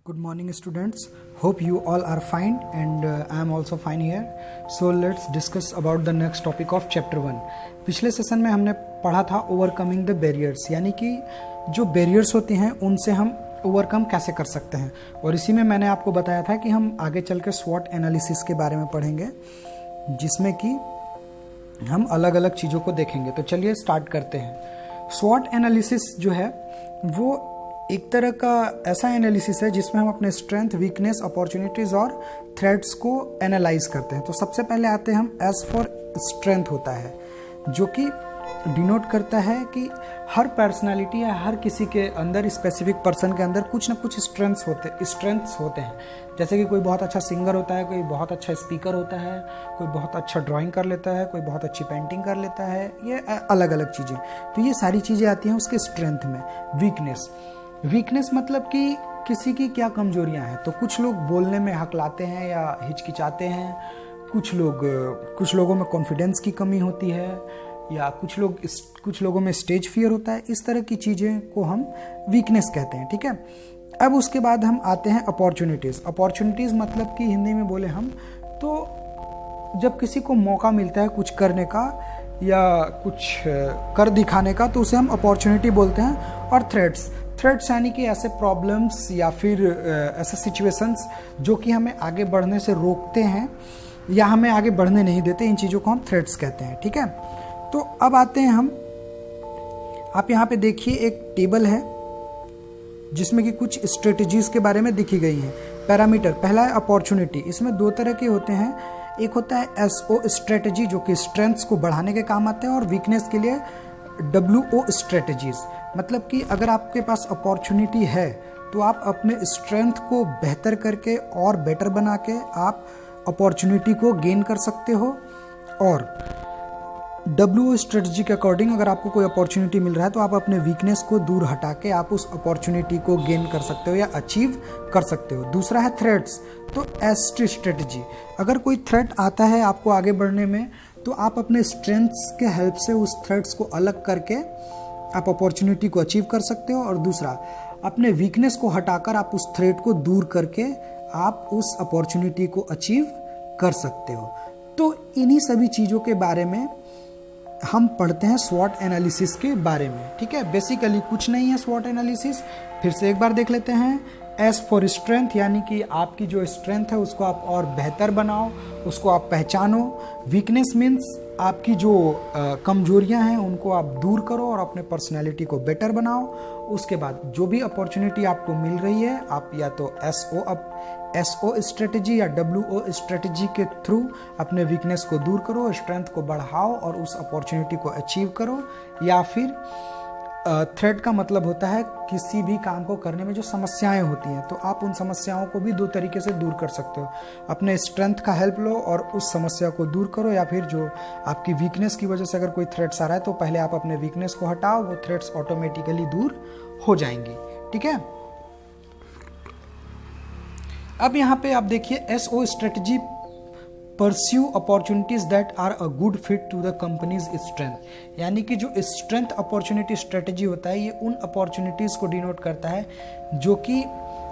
Good morning students. Hope you all are fine and I am also fine here. So let's discuss about the next topic of chapter 1. पिछले session में हमने पढ़ा था overcoming the barriers, यानी कि जो barriers होते हैं उनसे हम ओवरकम कैसे कर सकते हैं, और इसी में मैंने आपको बताया था कि हम आगे चल के स्वॉट एनालिसिस के बारे में पढ़ेंगे, जिसमें कि हम अलग अलग चीज़ों को देखेंगे। तो चलिए स्टार्ट करते हैं। स्वॉट एनालिसिस जो है वो एक तरह का ऐसा एनालिसिस है जिसमें हम अपने स्ट्रेंथ, वीकनेस, अपॉर्चुनिटीज और थ्रेट्स को एनालाइज करते हैं। तो सबसे पहले आते हैं हम एस फॉर स्ट्रेंथ होता है, जो कि डिनोट करता है कि हर पर्सनालिटी या हर किसी के अंदर, स्पेसिफिक पर्सन के अंदर कुछ ना कुछ स्ट्रेंथ्स होते हैं। जैसे कि कोई बहुत अच्छा सिंगर होता है, कोई बहुत अच्छा स्पीकर होता है, कोई बहुत अच्छा ड्राइंग कर लेता है, कोई बहुत अच्छी पेंटिंग कर लेता है, ये अलग अलग चीज़ें। तो ये सारी चीज़ें आती हैं उसके स्ट्रेंथ में। वीकनेस मतलब कि किसी की क्या कमजोरियां हैं। तो कुछ लोग बोलने में हकलाते हैं या हिचकिचाते हैं, कुछ लोगों में कॉन्फिडेंस की कमी होती है, या कुछ लोगों में स्टेज फियर होता है। इस तरह की चीज़ें को हम वीकनेस कहते हैं, ठीक है। अब उसके बाद हम आते हैं अपॉर्चुनिटीज़ मतलब कि हिंदी में बोले हम तो जब किसी को मौका मिलता है कुछ करने का या कुछ कर दिखाने का, तो उसे हम अपॉर्चुनिटी बोलते हैं। और थ्रेट्स यानी कि ऐसे प्रॉब्लम्स या फिर ऐसे सिचुएशंस जो कि हमें आगे बढ़ने से रोकते हैं या हमें आगे बढ़ने नहीं देते, इन चीज़ों को हम थ्रेट्स कहते हैं, ठीक है। तो अब आते हैं हम, आप यहाँ पे देखिए एक टेबल है जिसमें कि कुछ स्ट्रेटजीज के बारे में लिखी गई हैं। पैरामीटर पहला है अपॉर्चुनिटी, इसमें दो तरह के होते हैं। एक होता है SO स्ट्रेटजी जो कि स्ट्रेंथ्स को बढ़ाने के काम आते हैं, और वीकनेस के लिए WO स्ट्रेटजीज, मतलब कि अगर आपके पास अपॉर्चुनिटी है तो आप अपने स्ट्रेंथ को बेहतर करके और बेटर बना के आप अपॉर्चुनिटी को गेन कर सकते हो। और WO स्ट्रेटजी के अकॉर्डिंग अगर आपको कोई अपॉर्चुनिटी मिल रहा है तो आप अपने वीकनेस को दूर हटा के आप उस अपॉर्चुनिटी को गेन कर सकते हो या अचीव कर सकते हो। दूसरा है थ्रेट्स, तो ST स्ट्रेटजी, अगर कोई थ्रेट आता है आपको आगे बढ़ने में तो आप अपने स्ट्रेंथ्स के हेल्प से उस थ्रेट्स को अलग करके आप अपॉर्चुनिटी को अचीव कर सकते हो। और दूसरा, अपने वीकनेस को हटाकर आप उस थ्रेट को दूर करके आप उस अपॉर्चुनिटी को अचीव कर सकते हो। तो इन्हीं सभी चीज़ों के बारे में हम पढ़ते हैं स्वॉट एनालिसिस के बारे में, ठीक है। बेसिकली कुछ नहीं है स्वॉट एनालिसिस, फिर से एक बार देख लेते हैं। एस फॉर स्ट्रेंथ, यानी कि आपकी जो स्ट्रेंथ है उसको आप और बेहतर बनाओ, उसको आप पहचानो। वीकनेस मीन्स आपकी जो कमजोरियां हैं उनको आप दूर करो और अपने पर्सनैलिटी को बेटर बनाओ। उसके बाद जो भी अपॉर्चुनिटी आपको मिल रही है, आप या तो SO स्ट्रेटजी या WO स्ट्रेटजी के थ्रू अपने वीकनेस को दूर करो, स्ट्रेंथ को बढ़ाओ और उस अपॉर्चुनिटी को अचीव करो। या फिर थ्रेट का मतलब होता है किसी भी काम को करने में जो समस्याएं होती हैं, तो आप उन समस्याओं को भी दो तरीके से दूर कर सकते हो। अपने स्ट्रेंथ का हेल्प लो और उस समस्या को दूर करो, या फिर जो आपकी वीकनेस की वजह से अगर कोई थ्रेट्स आ रहा है तो पहले आप अपने वीकनेस को हटाओ, वो थ्रेट्स ऑटोमेटिकली दूर हो जाएंगी, ठीक है। अब यहाँ पे आप देखिए SO strategy, pursue opportunities that are a good fit to the company's strength, यानी कि जो स्ट्रेंथ अपॉर्चुनिटी स्ट्रेटजी होता है ये उन अपॉर्चुनिटीज को डिनोट करता है जो कि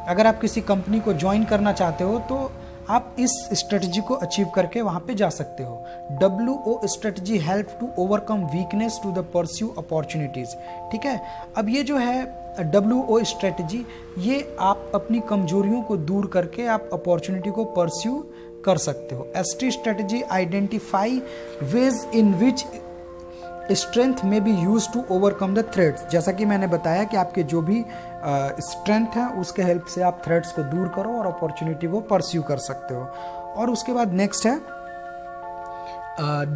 अगर आप किसी कंपनी को ज्वाइन करना चाहते हो तो आप इस स्ट्रेटजी को अचीव करके वहाँ पे जा सकते हो। WO strategy help to overcome weakness to the pursue opportunities, ठीक है। अब ये जो है WO स्ट्रेटजी, ये आप अपनी कमजोरियों को दूर करके आप अपॉर्चुनिटी को परस्यू कर सकते हो। ST strategy identify ways in which strength may be use to overcome the threats, जैसा कि मैंने बताया कि आपके जो भी स्ट्रेंथ है उसके हेल्प से आप थ्रेट्स को दूर करो और अपॉर्चुनिटी को परस्यू कर सकते हो। और उसके बाद नेक्स्ट है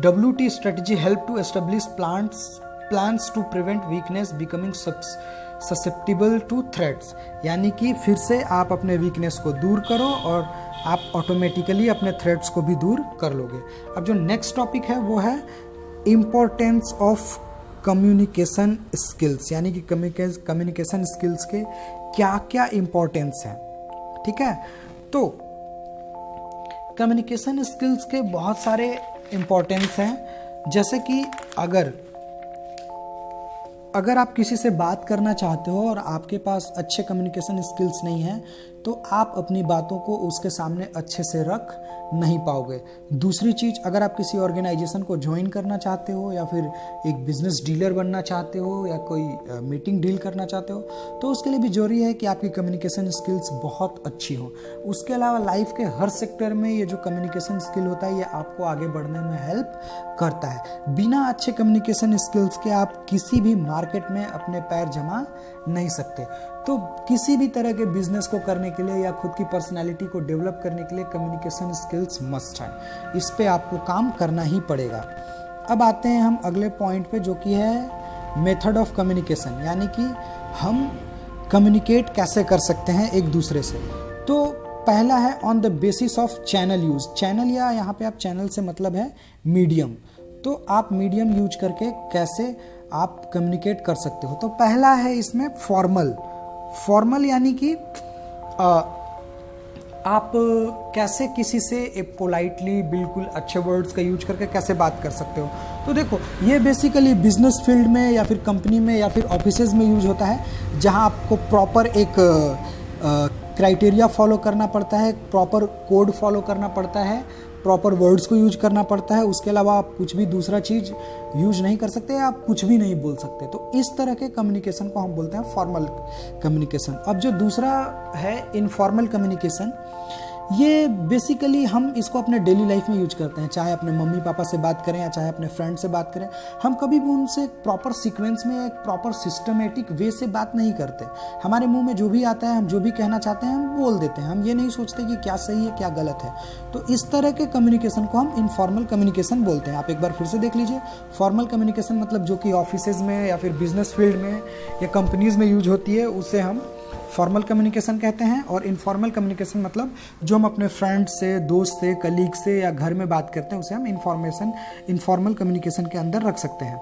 WT strategy help to establish plans to prevent weakness becoming susceptible to threats, यानी कि फिर से आप अपने वीकनेस को दूर करो और आप ऑटोमेटिकली अपने थ्रेट्स को भी दूर कर लोगे। अब जो नेक्स्ट टॉपिक है वो है इम्पोर्टेंस ऑफ कम्युनिकेशन स्किल्स, यानी कि कम्युनिकेशन स्किल्स के क्या क्या इम्पोर्टेंस हैं, ठीक है। तो कम्युनिकेशन स्किल्स के बहुत सारे इम्पोर्टेंस हैं, जैसे कि अगर आप किसी से बात करना चाहते हो और आपके पास अच्छे कम्युनिकेशन स्किल्स नहीं हैं तो आप अपनी बातों को उसके सामने अच्छे से रख नहीं पाओगे। दूसरी चीज़, अगर आप किसी ऑर्गेनाइजेशन को ज्वाइन करना चाहते हो या फिर एक बिजनेस डीलर बनना चाहते हो या कोई मीटिंग डील करना चाहते हो, तो उसके लिए भी जरूरी है कि आपकी कम्युनिकेशन स्किल्स बहुत अच्छी हो। उसके अलावा लाइफ के हर सेक्टर में ये जो कम्युनिकेशन स्किल होता है ये आपको आगे बढ़ने में हेल्प करता है। बिना अच्छे कम्युनिकेशन स्किल्स के आप किसी भी मार्केट में अपने पैर जमा नहीं सकते। तो किसी भी तरह के बिजनेस को करने के लिए या खुद की पर्सनालिटी को डेवलप करने के लिए कम्युनिकेशन स्किल्स मस्ट है। इस पे आपको काम करना ही पड़ेगा। अब आते हैं हम अगले पॉइंट पे, जो कि है मेथड ऑफ कम्युनिकेशन, यानी कि हम कम्युनिकेट कैसे कर सकते हैं एक दूसरे से। तो पहला है on the basis of channel use. Channel, या यहाँ पे आप चैनल से मतलब है मीडियम, तो आप मीडियम यूज करके कैसे आप कम्युनिकेट कर सकते हो। तो पहला है इसमें फॉर्मल यानी कि आप कैसे किसी से पोलाइटली बिल्कुल अच्छे वर्ड्स का यूज करके कैसे बात कर सकते हो। तो देखो, ये बेसिकली बिजनेस फील्ड में या फिर कंपनी में या फिर ऑफिसेज में यूज होता है, जहां आपको प्रॉपर एक क्राइटेरिया फॉलो करना पड़ता है, प्रॉपर कोड फॉलो करना पड़ता है, प्रॉपर वर्ड्स को यूज करना पड़ता है। उसके अलावा आप कुछ भी दूसरा चीज़ यूज नहीं कर सकते, आप कुछ भी नहीं बोल सकते। तो इस तरह के कम्युनिकेशन को हम बोलते हैं फॉर्मल कम्युनिकेशन। अब जो दूसरा है इनफॉर्मल कम्युनिकेशन, ये बेसिकली हम इसको अपने डेली लाइफ में यूज करते हैं, चाहे अपने मम्मी पापा से बात करें या चाहे अपने फ्रेंड से बात करें। हम कभी भी उनसे एक प्रॉपर सीक्वेंस में, एक प्रॉपर सिस्टमेटिक वे से बात नहीं करते। हमारे मुंह में जो भी आता है, हम जो भी कहना चाहते हैं हम बोल देते हैं। हम ये नहीं सोचते कि क्या सही है क्या गलत है। तो इस तरह के कम्युनिकेशन को हम इनफॉर्मल कम्युनिकेशन बोलते हैं। आप एक बार फिर से देख लीजिए, फॉर्मल कम्युनिकेशन मतलब जो कि ऑफिसेज में या फिर बिजनेस फील्ड में या कंपनीज में यूज होती है, उसे हम फॉर्मल कम्युनिकेशन कहते हैं। और इनफॉर्मल कम्युनिकेशन मतलब जो हम अपने फ्रेंड से, दोस्त से, कलीग से या घर में बात करते हैं, उसे हम इनफॉर्मल कम्युनिकेशन के अंदर रख सकते हैं।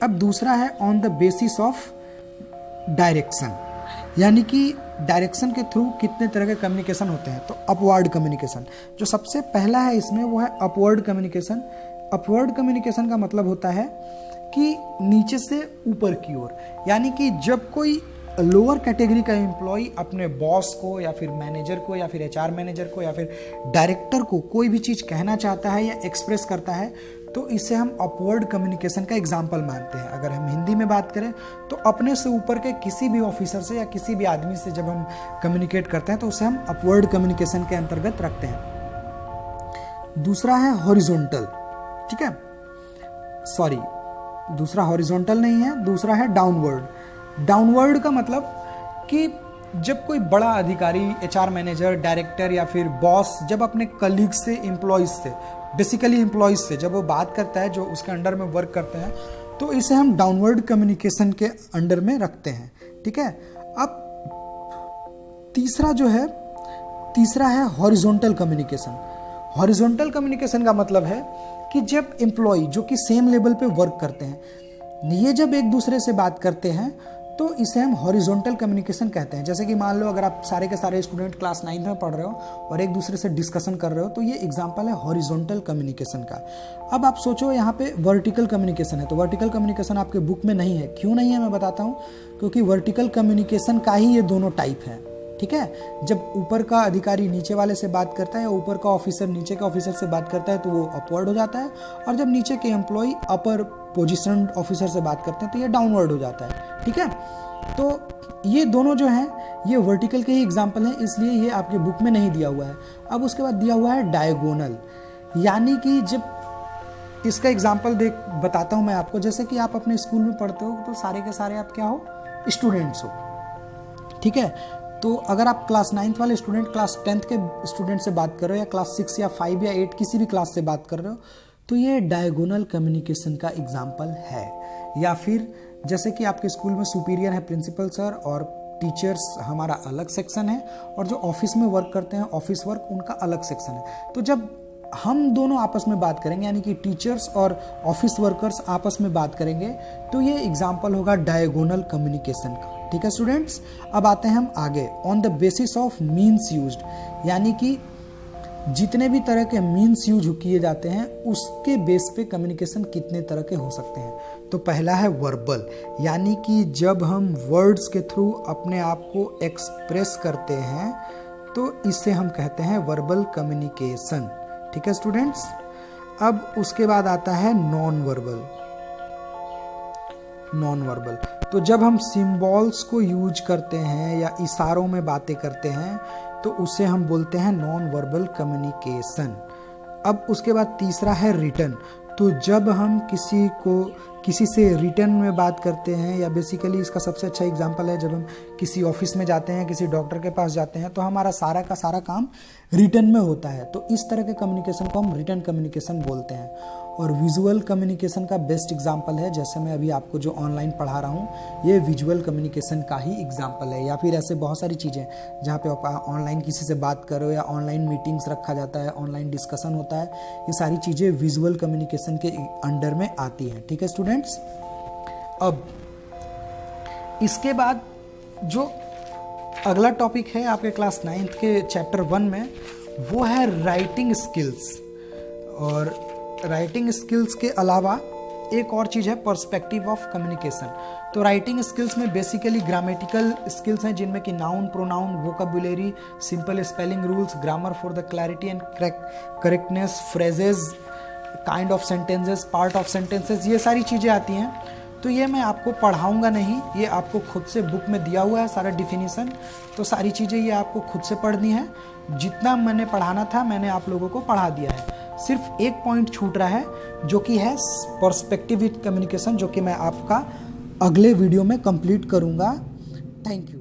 अब दूसरा है on the basis of direction, यानी कि डायरेक्शन के थ्रू कितने तरह के कम्युनिकेशन होते हैं। तो अपवर्ड कम्युनिकेशन जो सबसे पहला है इसमें, वो है अपवर्ड कम्युनिकेशन। अपवर्ड कम्युनिकेशन का मतलब होता है कि नीचे से ऊपर की ओर, यानी कि जब कोई लोअर कैटेगरी का एम्प्लॉय अपने बॉस को या फिर मैनेजर को या फिर एचआर मैनेजर को या फिर डायरेक्टर को कोई भी चीज़ कहना चाहता है या एक्सप्रेस करता है, तो इसे हम अपवर्ड कम्युनिकेशन का एग्जाम्पल मानते हैं। अगर हम हिंदी में बात करें तो अपने से ऊपर के किसी भी ऑफिसर से या किसी भी आदमी से जब हम कम्युनिकेट करते हैं तो उसे हम अपवर्ड कम्युनिकेशन के अंतर्गत रखते हैं। दूसरा है हॉरिजॉन्टल, ठीक है, सॉरी दूसरा हॉरिजॉन्टल नहीं है, दूसरा है डाउनवर्ड। डाउनवर्ड का मतलब कि जब कोई बड़ा अधिकारी, एचआर मैनेजर, डायरेक्टर या फिर बॉस जब अपने कलीग से, एम्प्लॉयज से, बेसिकली एम्प्लॉयज से जब वो बात करता है, जो उसके अंडर में वर्क करते हैं, तो इसे हम डाउनवर्ड कम्युनिकेशन के अंडर में रखते हैं, ठीक है। अब तीसरा है हॉरिजॉन्टल कम्युनिकेशन। हॉरिजॉन्टल कम्युनिकेशन का मतलब है कि जब एम्प्लॉय जो कि सेम लेवल पे वर्क करते हैं, ये जब एक दूसरे से बात करते हैं तो इसे हम हॉरिजॉन्टल कम्युनिकेशन कहते हैं। जैसे कि मान लो अगर आप सारे के सारे स्टूडेंट क्लास 9th में पढ़ रहे हो और एक दूसरे से डिस्कशन कर रहे हो, तो ये एग्जांपल है हॉरिजॉन्टल कम्युनिकेशन का। अब आप सोचो यहाँ पे वर्टिकल कम्युनिकेशन है, तो वर्टिकल कम्युनिकेशन आपके बुक में नहीं है। क्यों नहीं है मैं बताता हूँ, क्योंकि वर्टिकल कम्युनिकेशन का ही ये दोनों टाइप है, ठीक है। जब ऊपर का अधिकारी नीचे वाले से बात करता है या ऊपर का ऑफिसर नीचे के ऑफिसर से बात करता है तो वो अपवर्ड हो जाता है, और जब नीचे के एम्प्लॉय अपर पोजीशन ऑफिसर से बात करते हैं तो ये डाउनवर्ड हो जाता है, ठीक है। तो ये दोनों जो हैं ये वर्टिकल के ही एग्जाम्पल हैं, इसलिए ये आपके बुक में नहीं दिया हुआ है। अब उसके बाद दिया हुआ है डायगोनल, यानी कि जब इसका एग्जाम्पल बताता हूँ मैं आपको। जैसे कि आप अपने स्कूल में पढ़ते हो तो सारे के सारे आप क्या हो, स्टूडेंट्स हो, ठीक है। तो अगर आप क्लास 9th वाले स्टूडेंट क्लास 10th के स्टूडेंट से बात कर रहे हो या क्लास 6 या 5 या 8 किसी भी क्लास से बात कर रहे हो, तो ये डायगोनल कम्युनिकेशन का एग्जाम्पल है। या फिर जैसे कि आपके स्कूल में सुपीरियर है प्रिंसिपल सर और टीचर्स हमारा अलग सेक्शन है, और जो ऑफिस में वर्क करते हैं ऑफिस वर्क उनका अलग सेक्शन है। तो जब हम दोनों आपस में बात करेंगे, यानी कि टीचर्स और ऑफिस वर्कर्स आपस में बात करेंगे, तो ये एग्जाम्पल होगा डायगोनल कम्युनिकेशन का, ठीक है स्टूडेंट्स। अब आते हैं हम आगे, on the basis of means used, यानी कि जितने भी तरह के मीन्स यूज किए जाते हैं उसके बेस पे कम्युनिकेशन कितने तरह के हो सकते हैं। तो पहला है वर्बल, यानी कि जब हम वर्ड्स के थ्रू अपने आप को एक्सप्रेस करते हैं तो इसे हम कहते हैं वर्बल कम्युनिकेशन। ठीक है स्टूडेंट्स। अब उसके बाद आता है नॉन वर्बल। तो जब हम सिंबल्स को यूज करते हैं या इशारों में बातें करते हैं तो उसे हम बोलते हैं नॉन वर्बल कम्युनिकेशन। अब उसके बाद तीसरा है रिटन। तो जब हम किसी से रिटन में बात करते हैं, या बेसिकली इसका सबसे अच्छा एग्जांपल है जब हम किसी ऑफिस में जाते हैं, किसी डॉक्टर के पास जाते हैं, तो हमारा सारा का सारा काम रिटन में होता है। तो इस तरह के कम्युनिकेशन को हम रिटन कम्युनिकेशन बोलते हैं। और विजुअल कम्युनिकेशन का बेस्ट एग्जांपल है, जैसे मैं अभी आपको जो ऑनलाइन पढ़ा रहा हूँ, ये विजुअल कम्युनिकेशन का ही एग्जांपल है। या फिर ऐसे बहुत सारी चीज़ें जहाँ पे आप ऑनलाइन किसी से बात करो, या ऑनलाइन मीटिंग्स रखा जाता है, ऑनलाइन डिस्कशन होता है, ये सारी चीज़ें विजुअल कम्युनिकेशन के अंडर में आती हैं। ठीक है स्टूडेंट्स। अब इसके बाद जो अगला टॉपिक है आपके क्लास 9th के चैप्टर 1 में, वो है राइटिंग स्किल्स। और राइटिंग स्किल्स के अलावा एक और चीज़ है पर्सपेक्टिव ऑफ कम्युनिकेशन। तो राइटिंग स्किल्स में बेसिकली ग्रामेटिकल स्किल्स हैं, जिनमें कि noun, pronoun, vocabulary, simple spelling rules, grammar for the clarity and correctness, phrases, kind of sentences, part of sentences, ये सारी चीज़ें आती हैं। तो ये मैं आपको पढ़ाऊंगा नहीं, ये आपको खुद से बुक में दिया हुआ है सारा डिफिनीशन। तो सारी चीज़ें ये आपको खुद से पढ़नी है। जितना मैंने पढ़ाना था मैंने आप लोगों को पढ़ा दिया है। सिर्फ एक पॉइंट छूट रहा है, जो कि है पर्सपेक्टिव विद कम्युनिकेशन, जो कि मैं आपका अगले वीडियो में कंप्लीट करूंगा। Thank you.